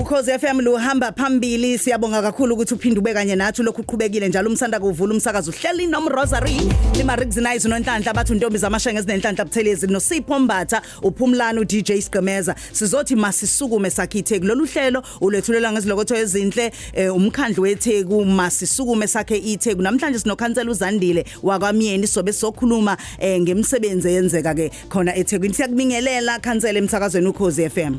Ukhozi FM luhamba phambili siyabonga kakhulu ukuthi uphinde ube kanye nathi lokhu uqhubekile njalo umsanda kuvula umsakazo uhleli nomRosary liMarix Nice noNhlanhla abathu Ntombi zaMashenge ezineNhlanhla Buthelezi noSipho Mbatha uPhumlani uDJ Sigqemeza sizothi masisukume sakhe kulolu hlelo ulethulela ngezilokotho ezinhle umkhandlu weTheku masisukume sakhe iTheku namhlanje sinokhansela uZandile wakwaMyeni sobe sokhuluma ngemsebenze yenzeka ke khona eThekwini siyakubingelela khansela emsakazweni Ukhozi FM.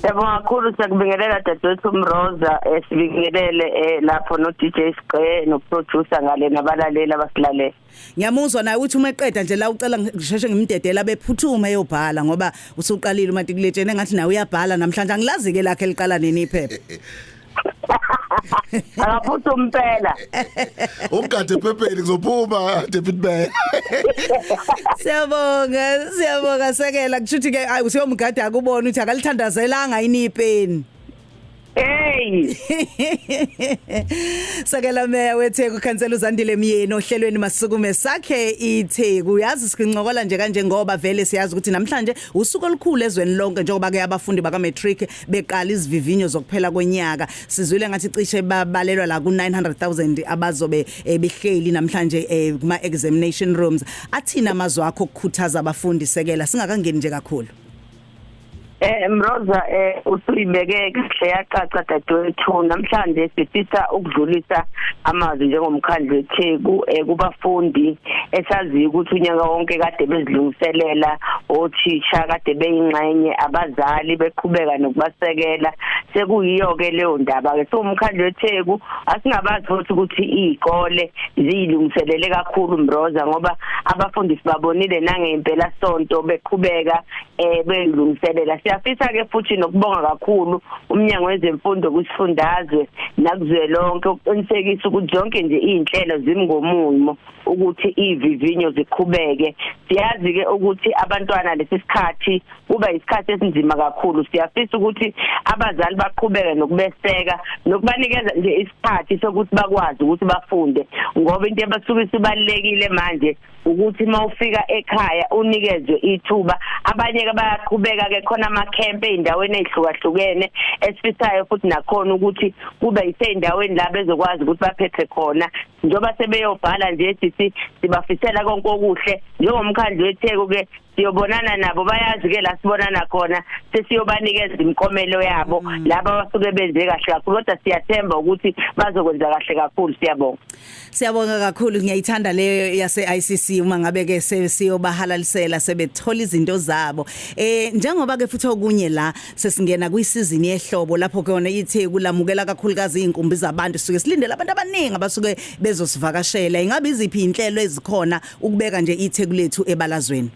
Yabonga kakhulu sakubingelela dadewethu uMroza sibingelele lapho no DJ Sigqe no producer ngale nabalaleli abasilalela. Ngiyamuzwa naye uthi umeqeda nje la ucela ngisheshe ngimdedela bephuthuma eyobhala ngoba usuqalile umathi kuletshene ngathi nawe uyabhala namhlanje angilazi ke lakhe liqala nini iphepha. Akaphuthu impela. Ungade ephepheni kuzophuma David Bay. Siyabonga sekela kushuthi ke ayi usiyomgada akubona ukuthi akalithandazelanga yini ipeni. Hey. Sakela meya weTheku khansela uZandile Myeni ohlelweni masisukume sakhe iTheku uyazi sikincokola nje kanje ngoba vele siyazi ukuthi namhlanje usuku olukhulu ezweni lonke njengoba ke abafundi baka matric beqala izivivinyo zokuphela konyaka sizwile ngathi cishe babalelwa la ku 900,000 abazobe behleli namhlanje kuma examination rooms athina amazwi akho ukukhuthaza abafundi sekela singakangeni nje kakhulu. Mroza usuyibeke kahle yacaca dadewethu namhlanje sifisa ukudlulisa amazwi njengomkhandlu weTheku kubafundi esaziyo ukuthi unyaka wonke kade bezilungiselela othisha kade beyingxenye abazali beqhubeka nokubasekela sekuyiyo ke leyo ndaba ke so umkhandlu weTheku asingabazi futhi ukuthi izikole ziyilungiselele kakhulu Mroza ngoba abafundi sibabonile nangempela sonto beqhubeka belungiselela siyafisa ke futhi nokubonga kakhulu umnyango wezemfundo kusifundazwe nakuzwelonke ukuqinisekisa ukuthi zonke nje izinhlelo zimngomumo ukuthi ivivinyo ziqhubeke siyazi ke ukuthi abantwana lesisikhathi kuba isikhathi esinzima kakhulu siyafisa ukuthi abazali baqhubeke nokubeseka nokubanikeza nje isikhathi sokuthi bakwazi ukuthi bafunde ngoba into ebasuke sibalekile manje ukuthi mawufika ekhaya unikezwe ithuba abanye ke bayaqhubeka ke khona ama camp eindaweni ezihlukahlukene esifisayo futhi nakhona ukuthi kube yiseyindaweni la bezokwazi ukuthi baphephe khona njoba sebeyobhala nje sithi sibafisela konke okuhle njengomkhandlu weTheku ke siyobonana nabo bayazi ke la sibonana khona sesiyobanikeza imikomelo yabo laba basuke benze kahle kakhulu kodwa siyathemba ukuthi bazokwenza kahle kakhulu siyabonga kakhulu ngiyayithanda leyo yase ICC uma ngabe ke siyobahalalisela sebethola izinto zabo njengoba ke futhi okunye la sesingena kwisizini yehlobo lapho ke ona iTheku lamukela kakhulukazi inkumbi zabantu suke silindele abantu abaningi abasuke bezosivakashela ingabe iziphi inhlelo ezikhona ukubeka nje iTheku lethu ebalazweni.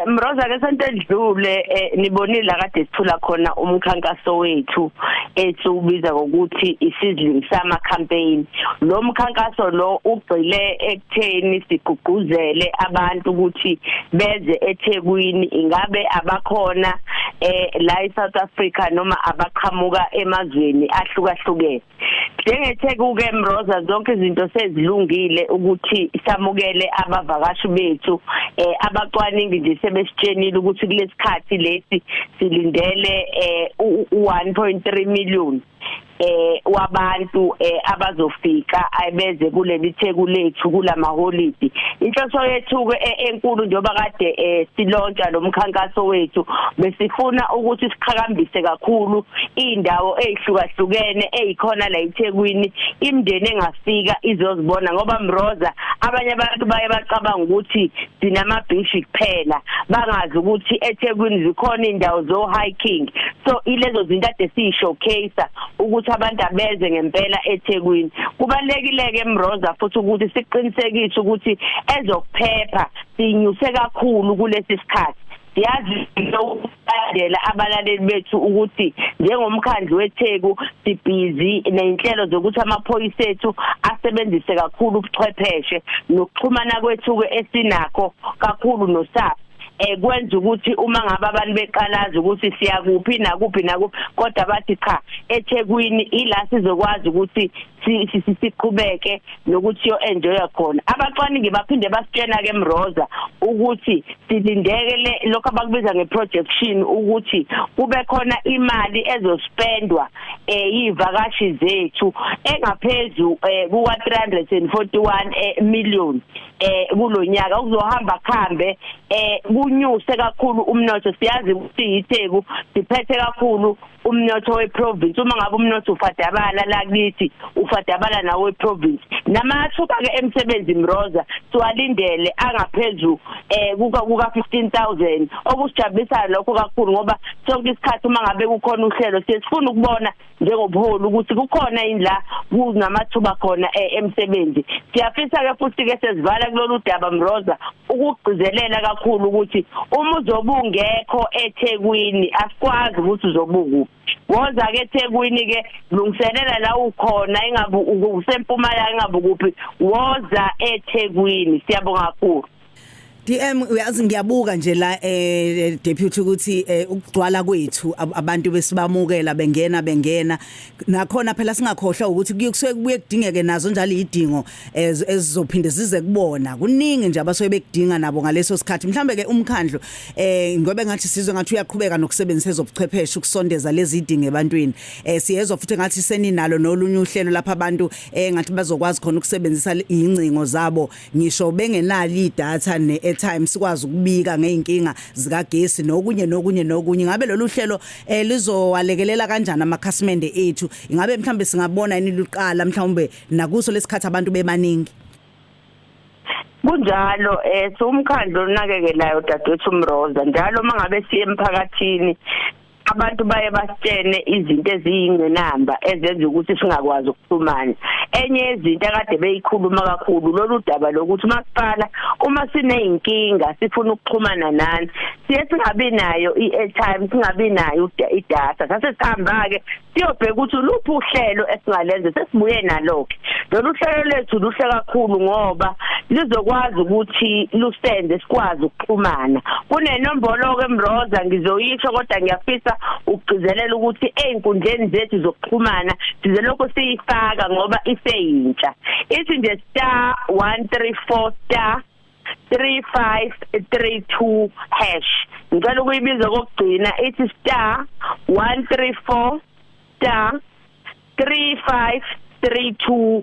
Mroza ke sentedlule nibonile kade sithula khona umkhankaso wethu esiubiza ngokuthi isizzling summer campaign lo mkhankaso lo ugcile ekutheni sigqugquzele abantu ukuthi beze eThekwini ingabe abakhona la eSouth Africa noma abaqhamuka emazweni ahlukahlukene njengeTheku ke Mroza zonke izinto sezilungile ukuthi samukele abavakashi bethu abacwaningi nje sebesitshenile ukuthi kulesikhathi lesi silindele 1.3 million wabantu abazofika ayebeze kuleli Theku lethu kulama holiday inhloso yethu ke enkulu njoba kade silontsha lo mkhankaso wethu besifuna ukuthi siqhakambise kakhulu indawo ezihlukahlukene ezikhona la eThekwini imndeni engafika izozibona ngoba Mroza abanye abantu baye bacabanga ukuthi sinama beach kuphela bangazi ukuthi eThekwini zikhona indawo zo hiking so ilezo zinto ade sishowcase ukuthi abantu abeze ngempela eThekwini kubalekile ke Mroza futhi ukuthi siqinisekise ukuthi ezokuphepha sinyuse kakhulu kulesi sikhathi siyazi ukubandela abalaleli bethu ukuthi njengomkhandlu weTheku sibhizi nezinhlelo zokuthi amaphoyisa ethu asebenzise kakhulu ubuchwepheshe nokuxhumana kwethu ke esinakho kakhulu noSAP kwenza ukuthi uma ngabe abantu beqalaza ukuthi siyakuphi nakuphi kodwa bathi cha eThekwini ila sizokwazi ukuthi siqhubeke nokuthi yo enjoy khona. Abacwaningi baphinde basitshena ke Mroza ukuthi silindekele lokho abakubiza ngeprojection ukuthi kube khona imali ezospendwa yivakashi zethu engaphezulu kuwa 341 million kulonyaka ukuzohamba khambe kunyuse kakhulu umnotho. Siyazi ukuthi iTheku siphethe kakhulu umnotho weprovince. Uma ngabe umnotho ufadabala la kithi ufadabala nawe province namathuba ke emsebenzi Mroza siwalindele angaphezulu kuka 15,000 okusijabulisa lokho kakhulu ngoba sonke isikhathi uma ngabe kukhona uhlelo sifuna ukubona njengobuholi ukuthi kukhona indla kunamathuba khona emsebenzi. Siyafisa ke futhi ke sezivala kulolu daba Mroza ukugcizelela kakhulu ukuthi uma uzobungekho eThekwini asikwazi ukuthi uzobukuphi. Woza ke eThekwini ke lungiselela la ukhona engabe usempumalanga engabe kuphi woza eThekwini. Siyabonga kakhulu. DM uyazi ngiyabuka nje la deputy ukuthi ukugcwala kwethu abantu besibamukela bengena nakhona phela singakhohlwa ukuthi kusuke kubuye kudingeke nazo njalo idingo ezizophinde zize kubona kuningi nje abasobe bekudinga nabo ngaleso sikhathi. Mhlambe ke umkhandlu ngobe ngathi sizwe ngathi uyaqhubeka nokusebenzisa ezobuchwepheshe ukusondeza lezi idingo ebantwini. Siyezwa futhi ngathi seninalo nolunye uhlelo lapha abantu ngathi bazokwazi khona ukusebenzisa incingo zabo ngisho bengenali idatha time sikwazi ukubika ngeinkinga zikagesi nokunye ngabe lolu hlelo lizowalekelela kanjani amakhasimende ethu. Ingabe mhlambe singabona yini luqala mhlawumbe nakuso lesikhathi abantu bebaningi kunjalo. Umkhandlo onakekelayo dadewethu Mroza njalo mangabe siye emphakathini abantu baye basitshene izinto eziyingenamba ezenza ukuthi singakwazi ukuxhumana. Enye izinto akade beyikhuluma kakhulu lolu daba lokuthi masipala uma sineyinkinga sifuna ukuxhumana nani siye singabi nayo i-airtime singabi nayo idatha. Sase sihamba ke siyobheka ukuthi luphi uhlelo esingalenza sesibuye nalokho. Lolu hlelo lethu luhle kakhulu ngoba lizokwazi ukuthi lusenze sikwazi ukuxhumana. Kunenombolo ke Mroza ngizoyisho kodwa ngiyafisa ukugcizelela ukuthi einkundleni zethu zokuxhumana size lokho siyifaka ngoba iseyintsha. Ithi nje *134* 3532#. Ngicela ukuyibiza kokugcina ithi *134* 3532#.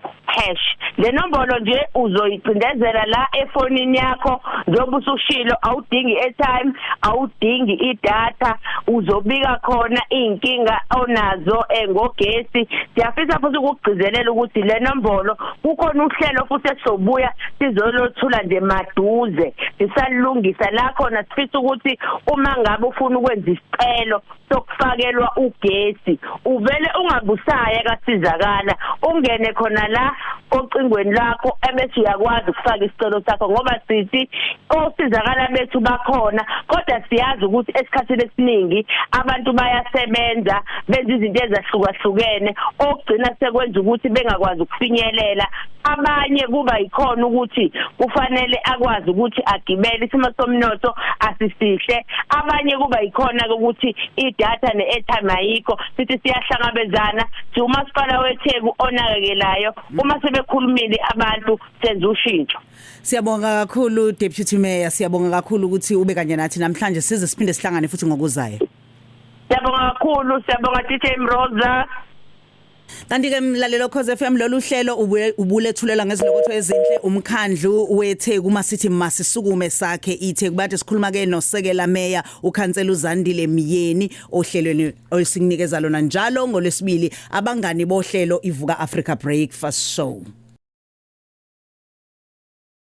Le nombolo nje uzoyicindezela la efonini yakho njengoba usushilo awudingi airtime awudingi idatha uzobika khona inkinga onazo ngogesi. Siyafisa futhi ukugcizelela ukuthi le nombolo kukhona uhlelo futhi esizobuya sizolothula nje maduze sisalungisa la khona sifisa ukuthi uma ngabe ufuna ukwenza isicelo sokufakelwa ugesi uvele ungabusaya kasizakala ungene khona la ocingweni lakho ebese uyakwazi ukufaka isicelo sakho ngoba sithi osizakala bethu bakhona kodwa siyazi ukuthi esikhathini esiningi abantu bayasebenza benza izinto ezahlukahlukene okugcina sekwenza ukuthi bengakwazi ukufinyelela. Abanye kuba ikhona ukuthi kufanele akwazi ukuthi agibele isimo somnotho asisihle. Abanye kuba ikhona ukuthi idatha ne-airtime ayikho. Sithi siyahlangabezana umasipala weTheku onakekelayo uma sebekhulumile abantu senza ushintsho. Siyabonga kakhulu Deputy Mayor, siyabonga kakhulu ukuthi ube kanye nathi namhlanje size siphinde sihlangane futhi ngokuzayo. Siyabonga kakhulu, siyabonga DJ Mroza. Kanti ke mlalelo Khoze FM lolu hlelo ubulethulela ngezilokotho ezinhle umkhandlu weTheku masithi masisukume sakhe iTheku bathi sikhuluma ke nosekela Mayor uKhansela uZandile Miyeni ohlelweni olusinikeza lona njalo ngolwesibili abangani bohlelo ivuka Africa Breakfast Show.